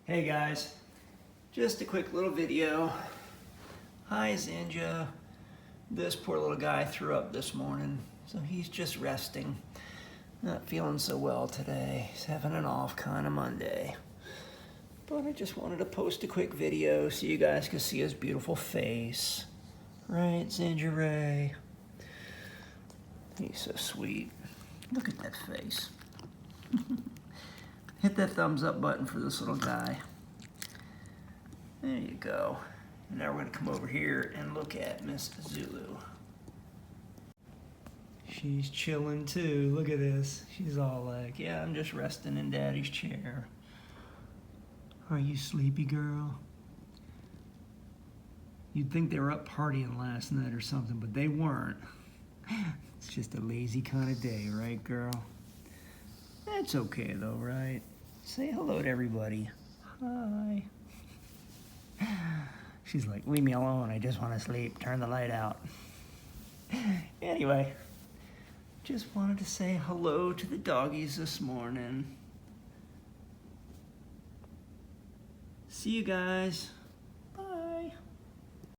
Hey guys, just a quick little video. Hi Zinja. This poor little guy threw up this morning, so he's just resting. Not feeling so well today. He's having an off kind of Monday. But I just wanted to post a quick video so you guys can see his beautiful face. Right, Zinja Ray? He's so sweet. Look at that face. Hit that thumbs up button for this little guy. There you go. And now we're going to come over here and look at Miss Zulu. She's chilling too. Look at this. She's all like, yeah, I'm just resting in Daddy's chair. Are you sleepy, girl? You'd think they were up partying last night or something, but they weren't. It's just a lazy kind of day, right, girl? That's okay though, right? Say hello to everybody. Hi. She's like, leave me alone, I just want to sleep. Turn the light out. Anyway, just wanted to say hello to the doggies this morning. See you guys.